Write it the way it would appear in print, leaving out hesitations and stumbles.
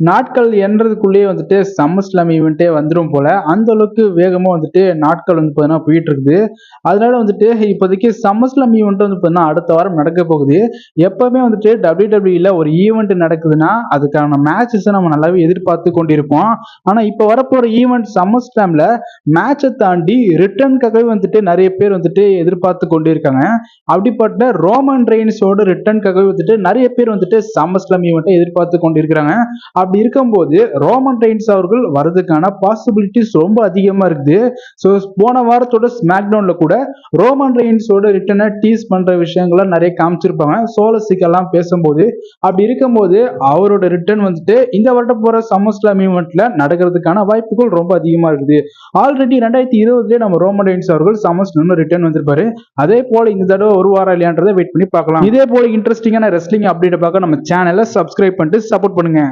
நாட்கள் எண்றதுக்குள்ளேயே வந்துட்டு SummerSlam ஈவெண்ட்டே வந்துரும் போல. அந்த அளவுக்கு வேகமா வந்துட்டு நாட்கள் வந்து பார்த்தீங்கன்னா போயிட்டு இருக்குது. அதனால வந்துட்டு இப்போதைக்கு SummerSlam ஈவெண்ட் வந்து பார்த்தீங்கன்னா அடுத்த வாரம் நடக்க போகுது. எப்பவுமே வந்துட்டு WWE ஒரு ஈவெண்ட் நடக்குதுன்னா அதுக்கான மேட்சஸை நம்ம நல்லாவே எதிர்பார்த்து கொண்டிருப்போம். ஆனா இப்போ வரப்போற ஈவெண்ட் SummerSlamல மேட்சை தாண்டி ரிட்டர்னுக்காகவே வந்துட்டு நிறைய பேர் வந்துட்டு எதிர்பார்த்து கொண்டிருக்காங்க. அப்படிப்பட்ட ரோமன் ரெயின்ஸோட ரிட்டர்னுக்காகவே வந்துட்டு நிறைய பேர் வந்துட்டு SummerSlam ஈவெண்ட்டை எதிர்பார்த்து கொண்டிருக்கிறாங்க. அப்படி இருக்கும்போது ரோமன் ரெயின்ஸ் அவர்கள் வரதுக்கான பாசிபிலிட்டிஸ் ரொம்ப அதிகமா இருக்குது. ஸோ போன வாரத்தோட ஸ்மாக்டவுன்ல கூட ரோமன் ரெயின்ஸோட ரிட்டனை டீஸ் பண்ற விஷயங்கள்லாம் நிறைய காமிச்சிருப்பாங்க சோலசிக்கெல்லாம் பேசும்போது. அப்படி இருக்கும்போது அவரோட ரிட்டர்ன் வந்துட்டு இந்த வருடம் போற SummerSlam ஈவெண்ட்ல நடக்கிறதுக்கான வாய்ப்புகள் ரொம்ப அதிகமா இருக்குது. ஆல்ரெடி 2020 நம்ம ரோமன் ரெயின்ஸ் அவர்கள் SummerSlam ரிட்டர்ன் வந்திருப்பாரு. அதே போல இந்த தடவை ஒரு வாரம் இல்லையான்றதை வெயிட் பண்ணி பார்க்கலாம். இதே போல இன்ட்ரெஸ்டிங்கான ரெஸ்லிங் அப்டேட் பார்க்க நம்ம சேனலை சப்ஸ்கிரைப் பண்ணிட்டு சப்போர்ட் பண்ணுங்க.